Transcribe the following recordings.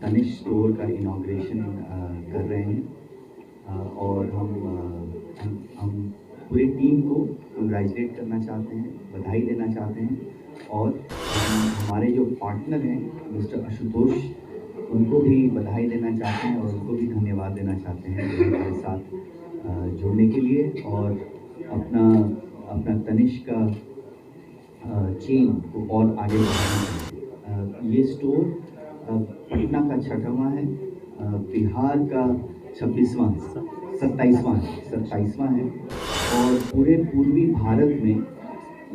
Tanishq store का inauguration कर रहे हैं और हम पूरी टीम को कंग्रेचुलेट करना चाहते हैं, बधाई देना चाहते हैं और हमारे जो पार्टनर हैं मिस्टर आशुतोष, उनको भी बधाई देना चाहते हैं और उनको भी धन्यवाद देना चाहते हैं हमारे साथ जुड़ने के लिए और अपना तनिष्क का चेन को और आगे बढ़ाना। ये स्टोर पटना का 6वां है, बिहार का 27वां है और पूरे पूर्वी भारत में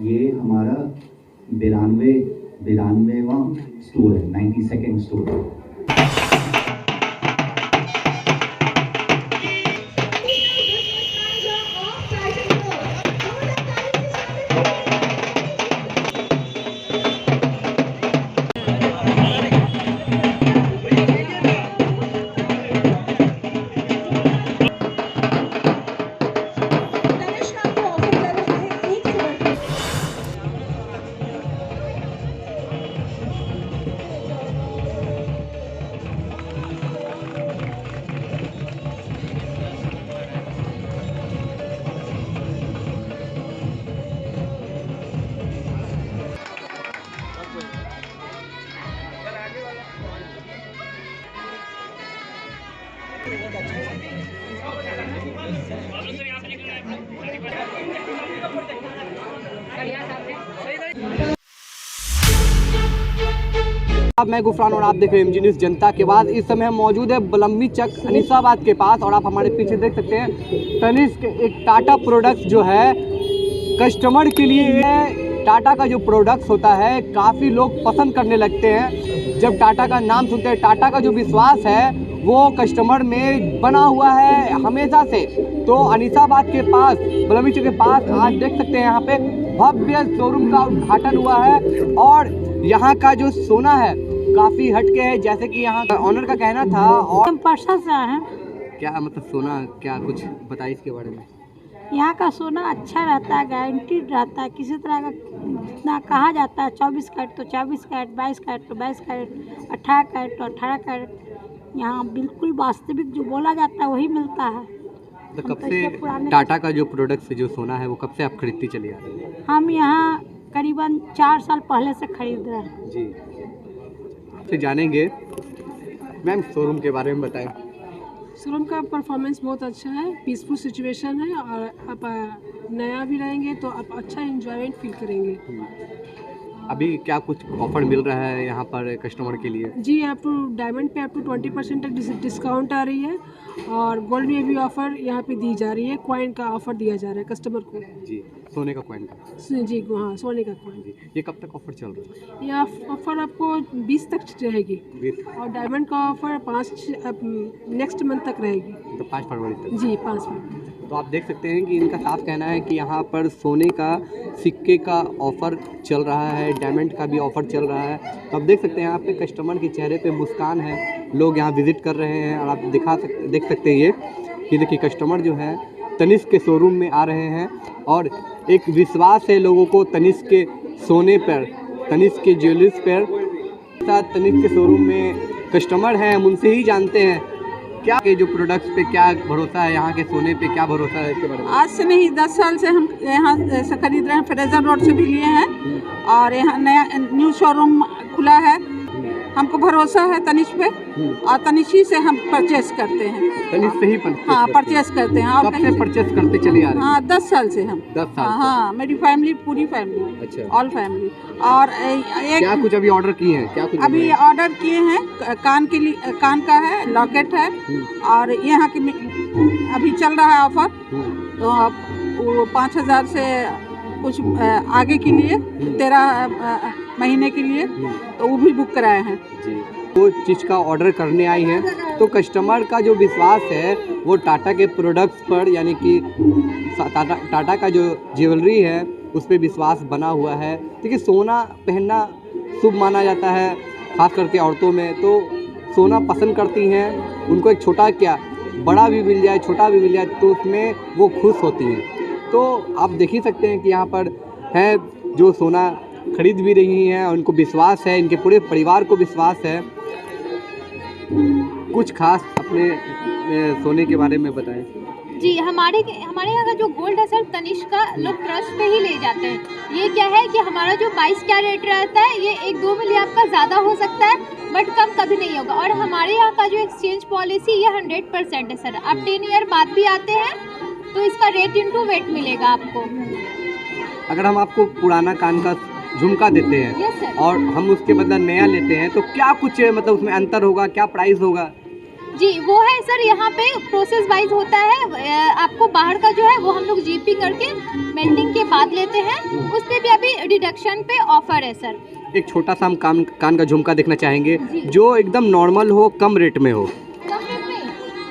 ये हमारा 92वां स्टोर है, 92nd स्टोर है। मैं गुफरान और आप देख रहे हैं MG न्यूज़ जनता के बाद। इस समय हम मौजूद है बलम्बी चक अनीसाबाद के पास और आप हमारे पीछे देख सकते हैं तनिष्क एक टाटा प्रोडक्ट्स जो है कस्टमर के लिए। टाटा का जो प्रोडक्ट्स होता है काफ़ी लोग पसंद करने लगते हैं जब टाटा का नाम सुनते हैं। टाटा का जो विश्वास है वो कस्टमर में बना हुआ है हमेशा से। तो अनीसाबाद के पास बलम्बी चक के पास आज देख सकते हैं यहाँ पे भव्य शोरूम का उद्घाटन हुआ है और यहाँ का जो सोना है काफ़ी हटके है, जैसे कि यहाँ का ऑनर का कहना था। और हम परसा से आए हैं। क्या मतलब सोना क्या कुछ बताइए इसके बारे में। यहाँ का सोना अच्छा रहता है, गारंटीड रहता है। किसी तरह का जितना कहा जाता है 24 कैरेट तो 24 कैरेट, 22 कैरेट तो 22 कैरेट, 18 कैरेट तो 18 कैरेट, यहाँ बिल्कुल वास्तविक जो बोला जाता है वही मिलता है। तो कब से टाटा का जो प्रोडक्ट्स जो सोना है वो कब से आप खरीदती चली आ रही है? हम यहाँ करीबन 4 साल पहले से खरीद रहे हैं। जी, आपसे जानेंगे मैम शोरूम के बारे में बताएं। शोरूम का परफॉर्मेंस बहुत अच्छा है, पीसफुल सिचुएशन है और आप नया भी रहेंगे तो आप अच्छा एंजॉयमेंट फील करेंगे। अभी क्या कुछ ऑफर मिल रहा है यहाँ पर कस्टमर के लिए? जी, आप डायमंड पे आप 20% तक डिस्काउंट आ रही है और गोल्ड में भी ऑफर यहाँ पे दी जा रही है। कॉइन का ऑफर दिया जा रहा है कस्टमर को। जी, सोने का कॉइन का? जी हाँ, सोने का कॉइन। जी, ये कब तक ऑफर चल रहा है? ये ऑफर आपको 20 तक रहेगी 20? और डायमंड का ऑफर 5 नेक्स्ट मंथ तक रहेगी। तो 5 फरवरी तक? जी, 5 फरवरी। तो आप देख सकते हैं कि इनका साफ कहना है कि यहाँ पर सोने का सिक्के का ऑफ़र चल रहा है, डायमंड का भी ऑफ़र चल रहा है। तो आप देख सकते हैं यहाँ पे कस्टमर के चेहरे पे मुस्कान है, लोग यहाँ विज़िट कर रहे हैं और आप देख सकते हैं ये देखिए कस्टमर जो है तनिष्क के शोरूम में आ रहे हैं और एक विश्वास है लोगों को तनिष्क के सोने पर, तनिष्क के ज्वेलरीज पर। साथ तनिष्क के शोरूम में कस्टमर हैं, हम उनसे ही जानते हैं क्या के जो प्रोडक्ट्स पे क्या भरोसा है, यहाँ के सोने पे क्या भरोसा है इसके बारे में। आज से नहीं 10 साल से हम यहाँ से खरीद रहे हैं। फ्रेजर रोड से भी लिए हैं और यहाँ नया न्यू शोरूम खुला है। हमको भरोसा है तनिष्क पे और तनिष्क ही से हम परचेस करते हैं। तनिष्क से ही परचेस करते हैं। कब से परचेस करते चले आ रहे हैं? हाँ, 10 साल से हम। 10 साल? हाँ, मेरी फैमिली पूरी फैमिली। अच्छा, ऑल फैमिली। और एक क्या कुछ अभी ऑर्डर किए हैं? क्या कुछ अभी ऑर्डर किए हैं? कान के लिए, कान का है, लॉकेट है और यहाँ की अभी चल रहा है ऑफर। तो वो 5000 से कुछ आगे के लिए 13 महीने के लिए तो वो भी बुक कराए हैं। जी, वो चीज़ का ऑर्डर करने आई हैं तो कस्टमर का जो विश्वास है वो टाटा के प्रोडक्ट्स पर, यानी कि टाटा का जो ज्वेलरी है उस पर विश्वास बना हुआ है। देखिए सोना पहनना शुभ माना जाता है, खास करके औरतों में तो सोना पसंद करती हैं। उनको एक छोटा क्या बड़ा भी मिल जाए, छोटा भी मिल जाए तो उसमें वो खुश होती हैं। तो आप देख ही सकते हैं कि यहाँ पर है जो सोना खरीद भी रही हैं, उनको विश्वास है, इनके पूरे परिवार को विश्वास है। कुछ खास अपने सोने के बारे में बताएं। जी, हमारे यहाँ का जो गोल्ड है सर, तनिष्क का लोग ट्रस्ट पे ही ले जाते हैं। ये क्या है कि हमारा जो 22 कैरेट रहता है ये 1-2 मिली आपका ज़्यादा हो सकता है, बट कम कभी नहीं होगा। और हमारे यहाँ का जो एक्सचेंज पॉलिसी ये 100% है सर। अब 10 ईयर बाद भी आते हैं तो इसका रेट इंटू वेट मिलेगा आपको। अगर हम आपको पुराना कान का झुमका देते हैं यस सर। और हम उसके बदला नया लेते हैं तो क्या कुछ मतलब उसमें अंतर होगा, क्या प्राइस होगा? जी वो है सर, यहाँ पे प्रोसेस वाइज होता है। आपको बाहर का जो है वो हम लोग जीपी करके मेल्टिंग के बाद लेते हैं, उस पर भी अभी डिडक्शन पे ऑफर है सर। एक छोटा सा हम कान का झुमका देखना चाहेंगे जी। जो एकदम नॉर्मल हो, कम रेट में हो। कम रेट में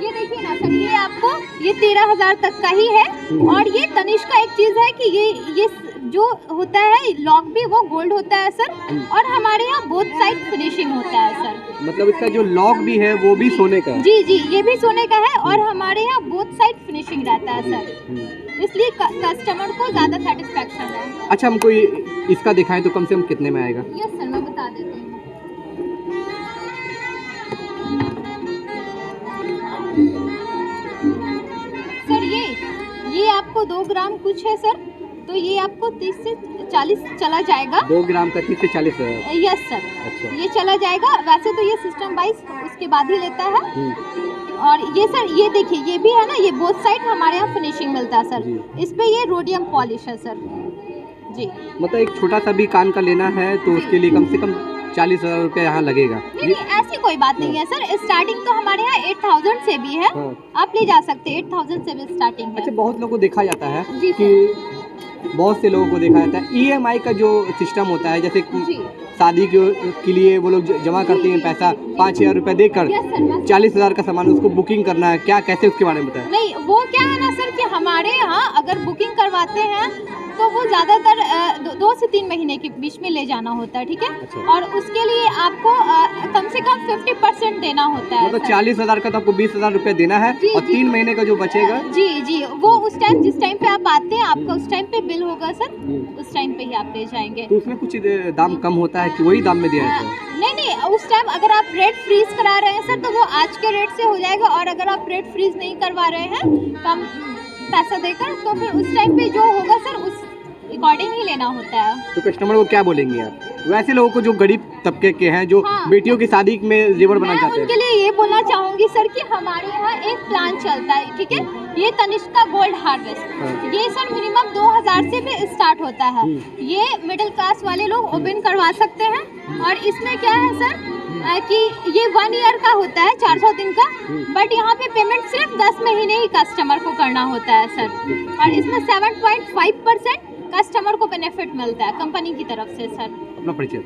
ये देखिए ना सर, ये आपको ये 13,000 तक का ही है। और ये तनिष्क का एक चीज़ है कि ये जो होता है लॉक भी वो गोल्ड होता है सर, और हमारे यहाँ बोथ साइड फिनिशिंग होता है सर। मतलब इसका जो लॉक भी है वो भी सोने का है? जी जी, ये भी सोने का है और हमारे यहाँ बोथ साइड फिनिशिंग रहता है सर, इसलिए कस्टमर को ज़्यादा सेटिस्फेक्शन है। अच्छा, हमको इसका दिखाएं तो कम से कम कितने में आएगा? यस सर, मैं बता देती हूँ। सर ये आपको 2 ग्राम कुछ है सर, तो ये आपको 30 से 40 चला जाएगा। 2 ग्राम का 30 से 40 है? Yes sir. अच्छा। ये चला जाएगा। वैसे तो ये सिस्टम वाइज उसके बाद ही लेता है। और ये सर ये देखिए, ये भी है ना, ये बोथ साइड हमारे यहाँ फिनिशिंग मिलता है सर। इस पे ये रोडियम पॉलिश है सर। जी, मतलब एक छोटा सा भी कान का लेना है तो उसके लिए कम से कम 40,000 रुपये यहाँ लगेगा? नहीं ऐसी कोई बात नहीं है सर। स्टार्टिंग तो हमारे यहाँ 8,000 से भी है, आप ले जा सकते हैं। 8,000 से भी स्टार्टिंग है। अच्छा, बहुत लोगों को देखा जाता है जी कि बहुत से लोगों को देखा जाता है EMI का जो सिस्टम होता है, जैसे जी। शादी के लिए वो लोग जमा करते हैं पैसा 5,000 रुपये देकर, यस सर। 40,000 का सामान उसको बुकिंग करना है, क्या कैसे उसके बारे में बताएं? नहीं, वो क्या है ना सर कि हमारे यहाँ अगर बुकिंग करवाते हैं तो वो ज़्यादातर 2 से 3 महीने के बीच में ले जाना होता है, ठीक है। अच्छा। और उसके लिए आपको कम से कम 50% देना होता है मतलब सर। 40,000 का तो आपको 20,000 रुपये देना है जी, और जी। 3 महीने का जो बचेगा जी जी, वो उस टाइम जिस टाइम पे आप आते हैं आपका उस टाइम पे बिल होगा सर, उस टाइम पे ही आप ले जाएंगे। तो उसमें कुछ दाम कम होता है कि वही दाम में दिया जाता है? नहीं, उस टाइम अगर आप रेट फ्रीज करा रहे हैं सर तो वो आज के रेट से हो जाएगा, और अगर आप रेट फ्रीज नहीं करवा रहे हैं कम पैसा देकर तो फिर उस टाइम पे जो होगा सर उस अकॉर्डिंग ही लेना होता है। तो कस्टमर को क्या बोलेंगे आप, वैसे लोगों को जो गरीब तबके के हैं जो हाँ। बेटियों की शादी में जेवर बनाना मैं चाहते उनके हैं? लिए ये बोलना चाहूँगी सर कि हमारे यहाँ एक प्लान चलता है, ठीक है। ये तनिष्क का गोल्ड हार्वेस्ट, ये सर मिनिमम 2,000 से भी स्टार्ट होता है। ये मिडिल क्लास वाले लोग ओपन करवा सकते हैं। और इसमें क्या है सर कि ये 1 ईयर का होता है, 400 दिन का, बट यहाँ पे पेमेंट सिर्फ 10 महीने ही कस्टमर को करना होता है सर। और इसमें 7.5% कस्टमर को बेनिफिट मिलता है कंपनी की तरफ से सर। अपना परिचय?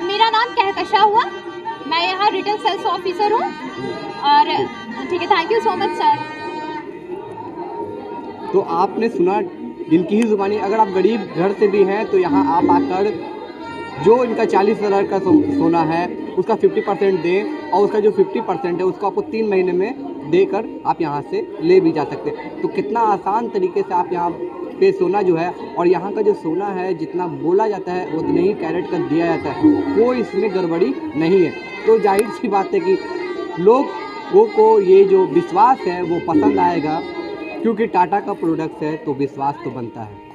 मेरा नाम कहकशा हुआ, मैं यहाँ रिटेल सेल्स ऑफिसर हूँ। और ठीक है, thank you so much sir. तो आपने सुना जिनकी ही जुबानी, अगर आप गरीब घर से भी हैं तो यहाँ आप आकर जो इनका 40,000 का सोना है उसका 50% दें, और उसका जो 50% है उसको आपको 3 महीने में देकर आप यहाँ से ले भी जा सकते हैं। तो कितना आसान तरीके से आप यहाँ पे सोना जो है, और यहाँ का जो सोना है जितना बोला जाता है उतने ही कैरेट का दिया जाता है, कोई इसमें गड़बड़ी नहीं है। तो जाहिर सी बात है कि लोगों को ये जो विश्वास है वो पसंद आएगा, क्योंकि टाटा का प्रोडक्ट है तो विश्वास तो बनता है।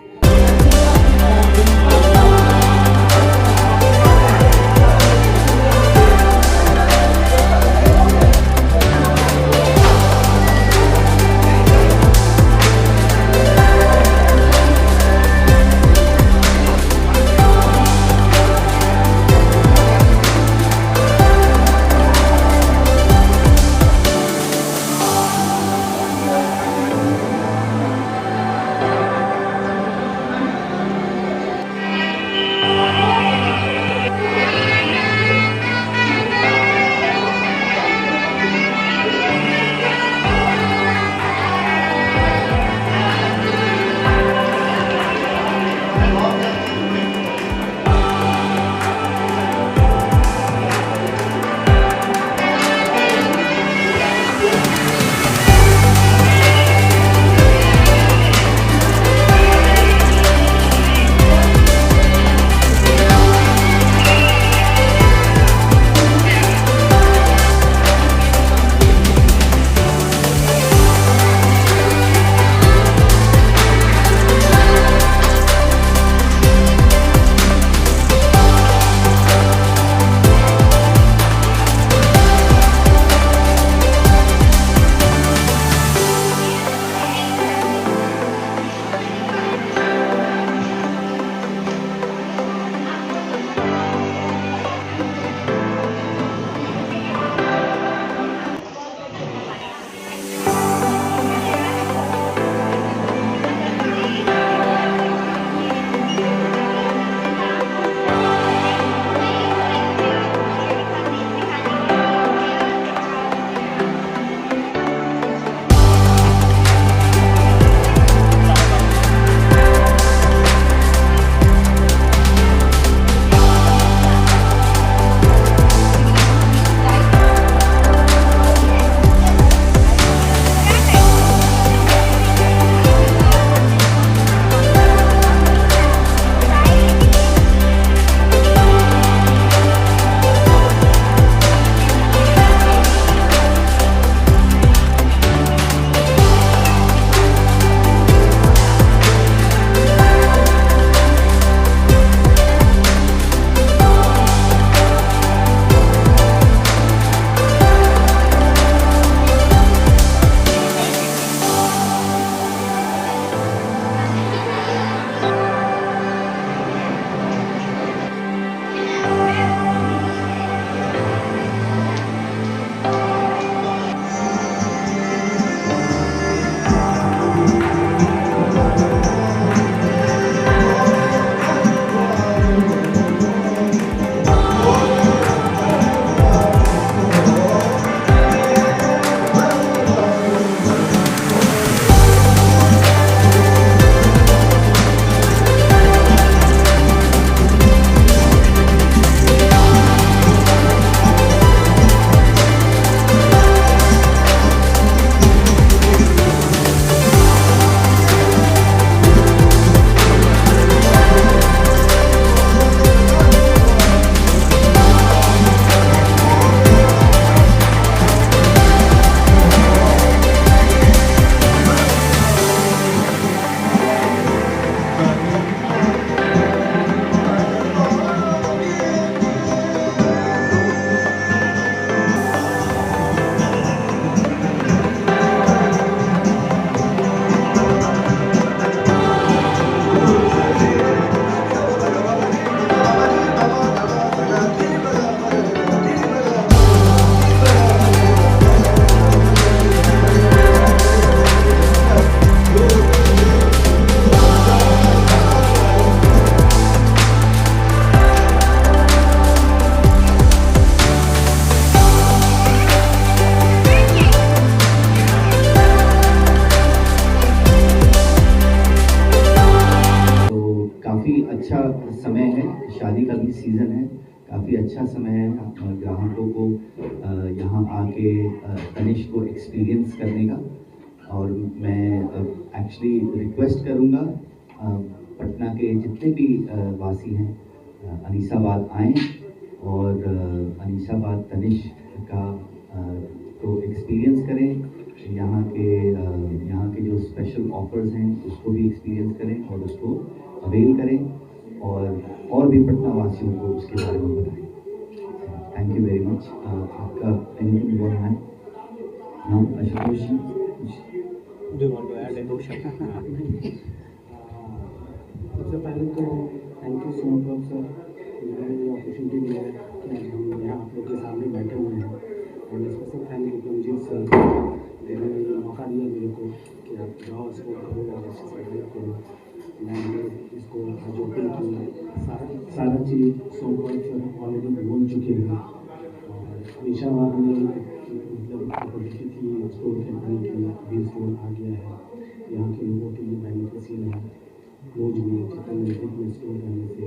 अच्छा समय है, शादी का भी सीज़न है, काफ़ी अच्छा समय है ग्राहकों को यहाँ आके तनिष्क को एक्सपीरियंस करने का। और मैं एक्चुअली रिक्वेस्ट करूँगा पटना के जितने भी वासी हैं अनीसाबाद आएँ और अनीसाबाद तनिष्क का को एक्सपीरियंस करें। यहाँ के जो स्पेशल ऑफर्स हैं उसको भी एक्सपीरियंस करें और उसको अवेल करें और भी पटना वासियों को उसके बारे में बताएं। Thank you very much. आपका एनीथिंग बोलना है नाउ आशुतोष जी? सबसे पहले तो thank you so much sir, मुझे ये अपॉर्चुनिटी मिला है कि हम यहाँ आप लोग के सामने बैठे हुए हैं। और special thank you Vikramjit sir, जिन्होंने ये मौका दिया मेरे को कि आप जाओ इसको करो और अच्छे से हेल्प करो। मैंने इसको आज ओपन किया, सारा चीज़ सोमवार सर ऑलरेडी बोल चुके हैं। और अनीसाबाद में मतलब अपॉर्चुनिटी थी स्टोर करने की, अभी स्टोर आ गया है। यहाँ के लोगों के लिए बेनिफिशियल है, रोज भी जितने नज़दीक में स्टोर करने से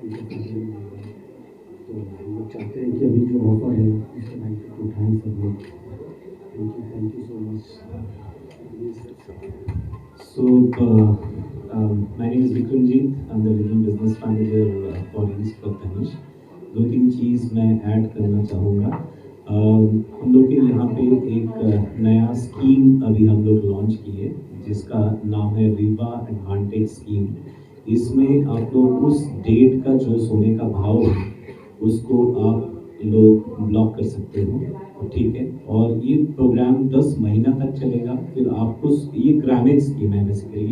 उनको फायदा मिलेगा। तो हम लोग चाहते हैं कि अभी जो ऑफर है इसका बेनिफिट उठाएँ सब लोग। Thank you so much. So, my name is Vikramjit. I'm the regional business manager for East Club Tanish. 2-3 चीज़ मैं ऐड करना चाहूँगा। हम लोग के यहाँ पे एक नया स्कीम अभी हम लोग लॉन्च किए जिसका नाम है रीवा एडवांटेज स्कीम। इसमें आप लोग उस डेट का जो सोने का भाव है उसको आप लोग ब्लॉक कर सकते हो, ठीक है। और ये प्रोग्राम 10 महीना तक चलेगा। फिर आपको ये ग्रामेज स्कीम है बेसिकली,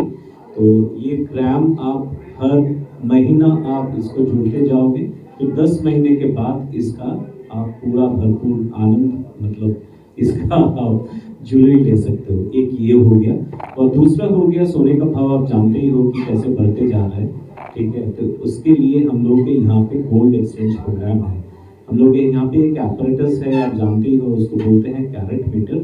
तो ये ग्राम आप हर महीना आप इसको जोड़ते जाओगे, फिर 10 महीने के बाद इसका आप पूरा भरपूर आनंद मतलब इसका आप ज्वेलरी ले सकते हो। एक ये हो गया। और दूसरा हो गया सोने का भाव, आप जानते ही हो कि कैसे बढ़ते जा रहा है, ठीक है। तो उसके लिए हम लोग के यहाँ पे गोल्ड एक्सचेंज प्रोग्राम है। हम लोग के यहाँ पे एक एपरेटस है, आप जानते ही हो, उसको बोलते हैं कैरेट मीटर।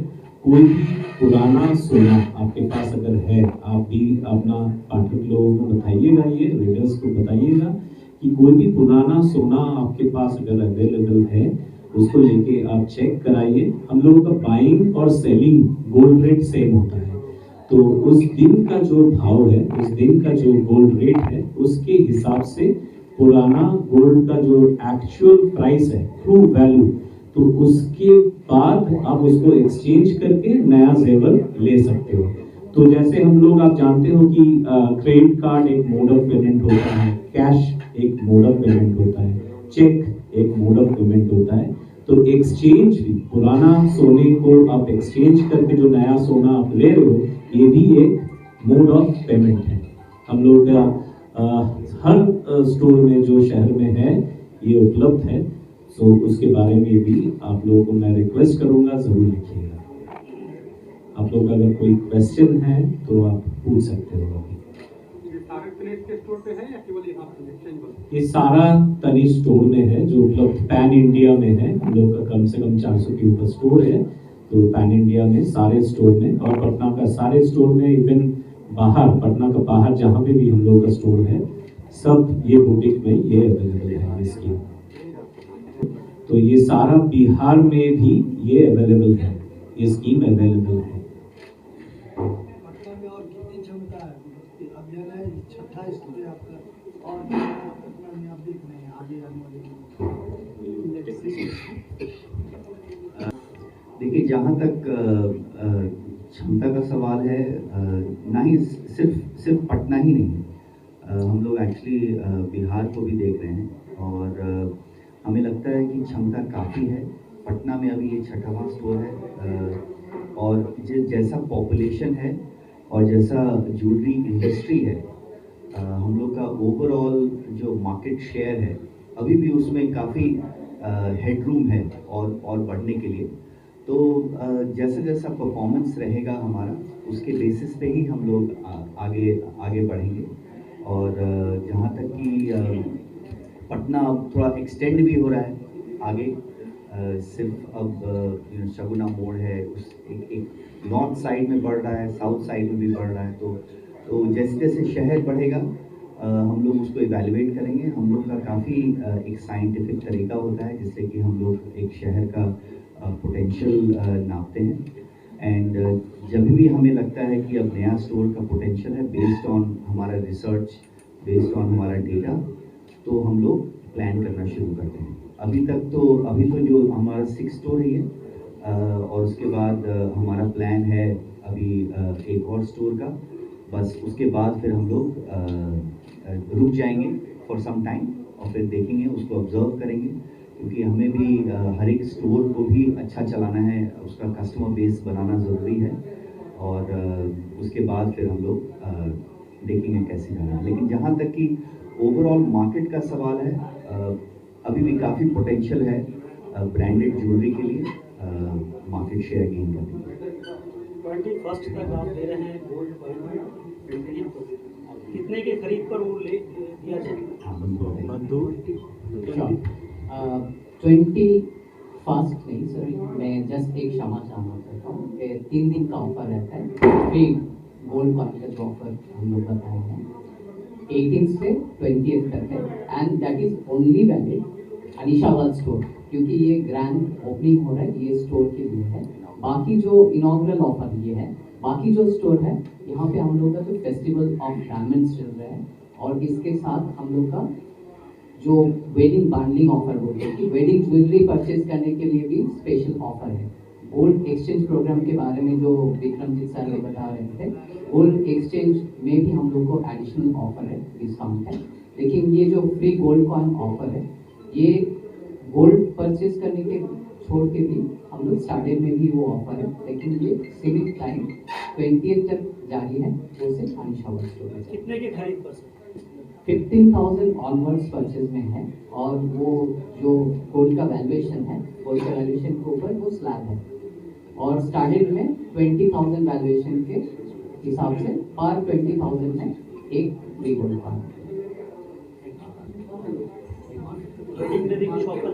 कोई भी पुराना सोना आपके पास अगर है, आप भी अपना पाठक लोगों को बताइएगा, ये रीडर्स को बताइएगा कि कोई भी पुराना सोना आपके पास अगर अवेलेबल है उसको लेके आप चेक कराइए। हम लोगों का बाइंग और सेलिंग गोल्ड रेट सेम होता है, तो उस दिन का जो भाव है, उस दिन का जो गोल्ड रेट है, उसके हिसाब से पुराना गोल्ड का जो एक्चुअल प्राइस है, ट्रू वैल्यू, तो उसके बाद आप उसको एक्सचेंज करके नया जेवर ले सकते हो। तो जैसे हम लोग, आप जानते हो कि क्रेडिट कार्ड एक मोड ऑफ पेमेंट होता है, कैश एक मोड ऑफ पेमेंट होता है, चेक एक मोड ऑफ पेमेंट होता है। तो एक्सचेंज भी, पुराना सोने को आप एक्सचेंज करके जो नया सोना आप ले रहे हो, ये भी एक मोड ऑफ पेमेंट है। हम लोग का हर स्टोर में जो शहर में है ये उपलब्ध है। सो उसके बारे में भी आप लोगों को मैं रिक्वेस्ट करूंगा, ज़रूर लिखिएगा। आप लोग अगर कोई क्वेश्चन है तो आप पूछ सकते हो। ये सारा तनिष्क स्टोर में है जो उपलब्ध पैन इंडिया में है। हम लोग का कम से कम 400 के ऊपर स्टोर है, तो पैन इंडिया में सारे स्टोर में, और पटना का सारे स्टोर में, इवन बाहर, पटना का बाहर जहाँ पे भी हम लोग का स्टोर है, सब ये बुटीक में ये अवेलेबल है इसकी। तो ये सारा बिहार में भी ये अवेलेबल है, ये स्कीम अवेलेबल है। देखिए, जहाँ तक क्षमता का सवाल है, ना ही सिर्फ पटना ही नहीं, हम लोग एक्चुअली बिहार को भी देख रहे हैं और हमें लगता है कि क्षमता काफ़ी है। पटना में अभी ये 6वां स्टोर है और जैसा पॉपुलेशन है और जैसा ज्वेलरी इंडस्ट्री है, हम लोग का ओवरऑल जो मार्केट शेयर है अभी भी उसमें काफ़ी हेडरूम है और बढ़ने के लिए। तो जैसा जैसा परफॉर्मेंस रहेगा हमारा, उसके बेसिस पे ही हम लोग आगे बढ़ेंगे। और जहाँ तक कि पटना अब थोड़ा एक्सटेंड भी हो रहा है आगे, सिर्फ अब शगुना मोड़ है, उस एक नॉर्थ साइड में बढ़ रहा है, साउथ साइड में भी बढ़ रहा है। तो जैसे जैसे शहर बढ़ेगा हम लोग उसको इवैल्यूएट करेंगे। हम लोग का काफ़ी एक साइंटिफिक तरीका होता है जिससे कि हम लोग एक शहर का पोटेंशियल नापते हैं। एंड जब भी हमें लगता है कि अब नया स्टोर का पोटेंशियल है बेस्ड ऑन हमारा रिसर्च, बेस्ड ऑन हमारा डेटा, तो हम लोग प्लान करना शुरू करते हैं। अभी तो जो हमारा 6 स्टोर है ये, और उसके बाद हमारा प्लान है अभी एक और स्टोर का। बस उसके बाद फिर हम लोग रुक जाएंगे फॉर सम टाइम और फिर देखेंगे, उसको ऑब्जर्व करेंगे, क्योंकि हमें भी हर एक स्टोर को भी अच्छा चलाना है, उसका कस्टमर बेस बनाना ज़रूरी है। और उसके बाद फिर हम लोग देखेंगे कैसे जाना है। लेकिन जहाँ तक कि ओवरऑल मार्केट का सवाल है, अभी भी काफ़ी पोटेंशियल है ब्रांडेड ज्वेलरी के लिए मार्केट शेयर गेन करने के लिए। 21 तक आप दे रहे हैं गोल्ड कॉइन, कितने के खरीद पर वो ले दिया जाए? हाँ, बंधु 21 नहीं सर, मैं जस्ट एक क्षमा चाहना चाहता हूँ कि 3 दिन का ऑफर रहता है। फ्री गोल्ड कॉइन का जो ऑफर हम लोग बताए हैं 18 से 20 तक है, and that is only valid अनीशावाद स्टोर, क्योंकि ये ग्रैंड ओपनिंग हो रहा है, ये स्टोर के लिए है। बाकी जो इनॉग्रल ऑफर ये है, बाकी जो स्टोर है यहाँ पे हम लोग का जो फेस्टिवल ऑफ डायमंड्स चल रहा है, और इसके साथ हम लोग का जो वेडिंग बंडलिंग ऑफर बोलते हैं कि वेडिंग ज्वेलरी परचेज करने के लिए भी स्पेशल ऑफर है। गोल्ड एक्सचेंज प्रोग्राम के बारे में जो विक्रमजीत सर ने बता रहे थे, गोल्ड एक्सचेंज में भी हम लोग को एडिशनल ऑफर है, डिस्काउंट है। लेकिन ये जो फ्री गोल्ड कॉइन ऑफर है, ये गोल्ड परचेज करने के छोड़ के भी हम लोग स्टार्टिंग में भी वो ऑफर है, लेकिन ये सीमित टाइम 20 तक जारी है। वो से अनीशावाद स्टोर है। कितने के खरीद पर? 15,000 ऑनवर्ड्स परचेज में है, और वो जो गोल्ड का वैल्यूएशन है, गोल्ड का वैल्यूएशन के ऊपर वो स्लैब है, और स्टार्टिंग में 20,000 वैल्यूएशन के हिसाब से पर 20,000 में एक फ्री गोल्ड कॉइन। वेडिंग में भी कुछ ऑफर है?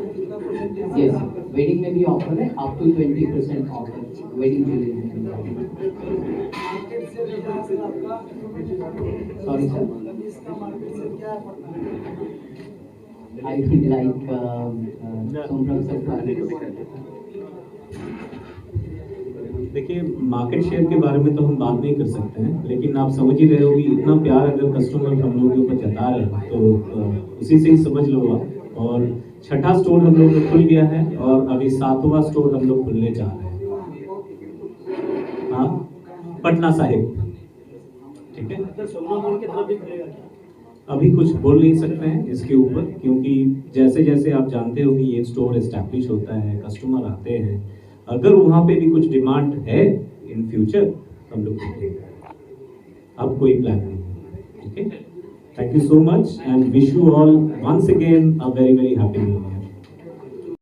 यस, वेडिंग में भी ऑफर है, up to 20% offer wedding jewellery में। Sorry sir, I would like Somram sir। देखिए, मार्केट शेयर के बारे में तो हम बात नहीं कर सकते हैं, लेकिन आप समझ ही रहे हो कि इतना प्यार अगर कस्टमर हम लोग के ऊपर जता रहे हैं तो उसी से ही समझ लो आप। और 6ठा स्टोर हम लोग का खुल गया है, और अभी 7वां स्टोर हम लोग खुलने जा रहे हैं, हाँ, पटना साहिब। ठीक है, अभी कुछ बोल नहीं सकते हैं इसके ऊपर, क्योंकि जैसे जैसे आप जानते हो कि ये स्टोर एस्टैब्लिश होता है, कस्टमर आते हैं, अगर वहाँ पे भी कुछ डिमांड है इन फ्यूचर हम लोग देखेंगे। अब कोई प्लान नहीं है। ठीक है, thank you so much and wish you all once again a very very happy new year.